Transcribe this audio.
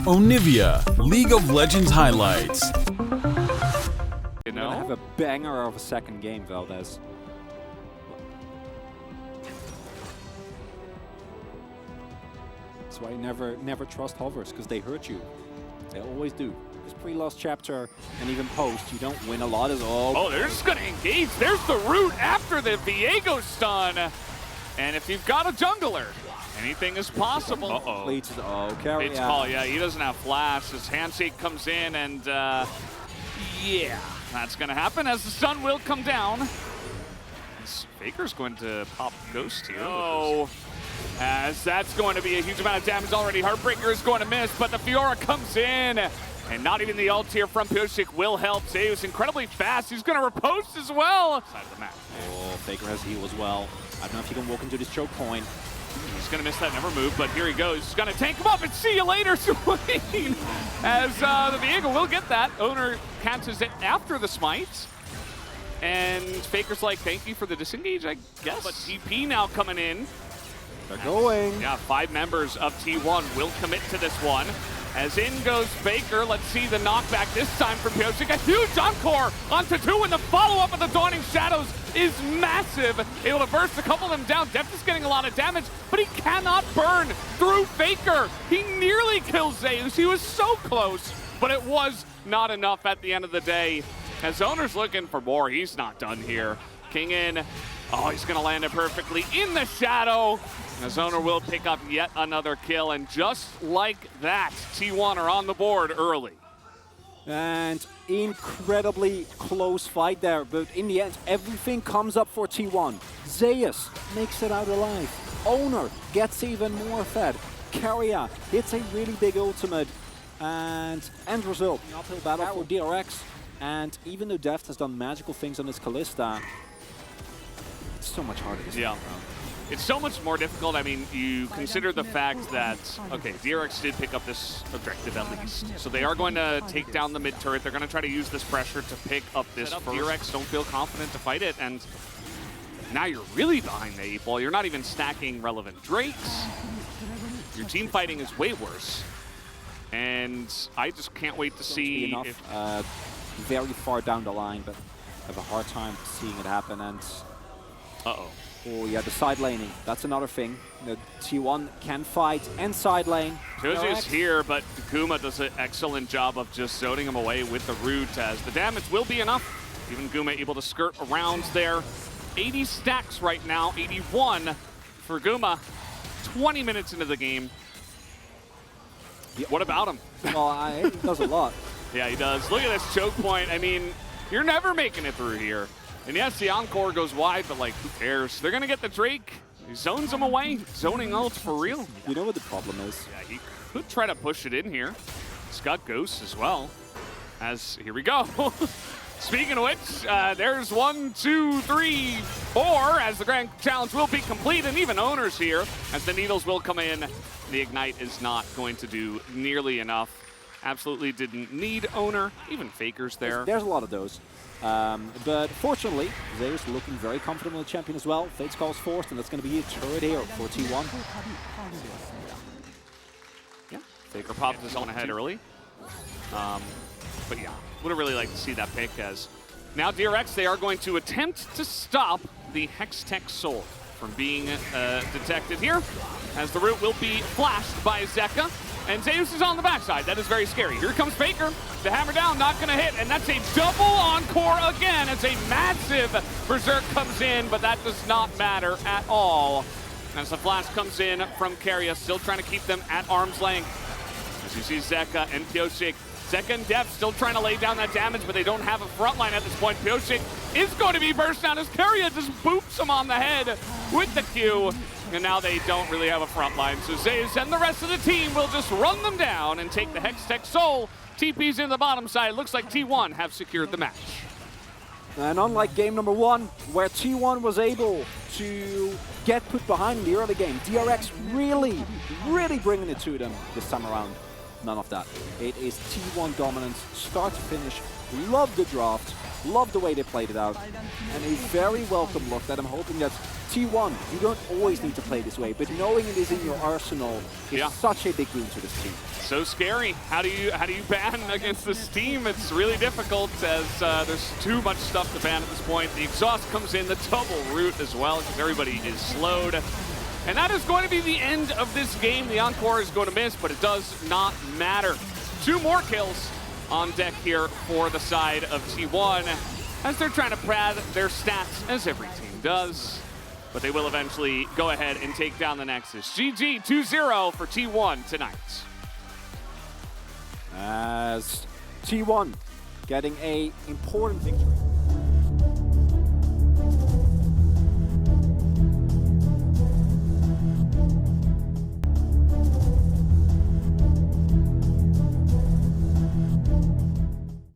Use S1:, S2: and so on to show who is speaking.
S1: Onivia, League of Legends highlights.
S2: You know, have a banger of a second game, Valdez. That's why you never trust hovers, because they hurt you. They always do. This pre-lost chapter and even post, you don't win a lot at all.
S3: Oh, they're just going to engage. There's the root after the Viego stun. And if you've got a jungler, anything is possible.
S2: Uh-oh. Oh, carry
S3: It's call, yeah, he doesn't have flash. His handshake comes in, and yeah, that's going to happen as the sun will come down. Faker's going to pop Ghost here. Oh, as that's going to be a huge amount of damage already. Heartbreaker is going to miss, but the Fiora comes in. And not even the ult here from Pyosik will help. Zeus incredibly fast. He's going to riposte as well. Side of the map.
S2: Oh, Faker has heal as well. I don't know if he can walk into this choke point.
S3: He's going to miss that never move, but here he goes. He's going to tank him up and see you later, Swain. As the Viego will get that. Owner catches it after the smite. And Faker's like, thank you for the disengage, I guess. But TP now coming in.
S2: They're going.
S3: Yeah, 5 members of T1 will commit to this one. As in goes Faker. Let's see the knockback this time from Pyosik. A huge encore onto 2, and the follow-up of the Dawning Shadows is massive. Able to burst a couple of them down. Deft is getting a lot of damage, but he cannot burn through Faker. He nearly kills Zeus. He was so close, but it was not enough at the end of the day. As Owner's looking for more, he's not done here. King in. Oh, he's going to land it perfectly in the shadow. As Owner will pick up yet another kill, and just like that, T1 are on the board early.
S2: And incredibly close fight there, but in the end, everything comes up for T1. Zeus makes it out alive. Owner gets even more fed. Carrier hits a really big ultimate, and end result, an uphill battle for DRX. And even though Deft has done magical things on his Kalista, it's so much harder this time around.
S3: It's so much more difficult. I mean, you consider the fact that, okay, DRX did pick up this objective at least. So they are going to take down the mid turret. They're going to try to use this pressure to pick up this first. DRX don't feel confident to fight it, and now you're really behind the 8 ball. You're not even stacking relevant Drakes. Your team fighting is way worse. And I just can't wait to see
S2: if very far down the line, but I have a hard time seeing it happen. And oh yeah, the side laning, that's another thing. The T1 can fight and side lane.
S3: Josie is here, but Guma does an excellent job of just zoning him away with the root, as the damage will be enough. Even Guma able to skirt around there. 80 stacks right now, 81 for Guma. 20 minutes into the game.
S2: Yeah.
S3: What about him?
S2: Well, he does a lot.
S3: Yeah, he does. Look at this choke point. I mean, you're never making it through here. And yes, the encore goes wide, but like, who cares? They're gonna get the Drake. He zones him away. Zoning ults for real.
S2: You know what the problem is?
S3: Yeah, he could try to push it in here. He's got ghosts as well. As, here we go. Speaking of which, there's 1, 2, 3, 4, as the grand challenge will be complete, and even Owner's here, as the needles will come in. The Ignite is not going to do nearly enough. Absolutely didn't need Owner. Even Faker's there.
S2: There's a lot of those. But fortunately, Zeus looking very comfortable with the champion as well. Fate's Call's forced, and that's going to be a turret here for T1.
S3: Yeah, Faker popped his own ahead early. But yeah, would have really liked to see that pick, as now DRX, they are going to attempt to stop the Hextech Soul from being detected here, as the root will be flashed by Zeka. And Zeus is on the backside. That is very scary. Here comes Faker. The hammer down, not going to hit. And that's a double encore again as a massive Berserk comes in, but that does not matter at all. As the flash comes in from Carrier, still trying to keep them at arm's length. As you see Zeka and Pyosik. Zeka and Deft still trying to lay down that damage, but they don't have a front line at this point. Pyosik is going to be burst down as Carrier just boops him on the head with the Q. And now they don't really have a front line. So Zeus and the rest of the team will just run them down and take the Hextech Soul. TP's in the bottom side. Looks like T1 have secured the match.
S2: And unlike game number 1, where T1 was able to get put behind in the early game, DRX really bringing it to them this time around. None of that. It is T1 dominance, start to finish. Love the draft, love the way they played it out. And a very welcome look that I'm hoping that T1, you don't always need to play this way, but knowing it is in your arsenal is such a big boon to this team.
S3: So scary. How do you ban against this team? It's really difficult as there's too much stuff to ban at this point. The exhaust comes in, the double root as well, because everybody is slowed. And that is going to be the end of this game. The Encore is going to miss, but it does not matter. 2 more kills on deck here for the side of T1 as they're trying to pad their stats, as every team does. But they will eventually go ahead and take down the Nexus. GG 2-0 for T1 tonight.
S2: As T1 getting a important victory.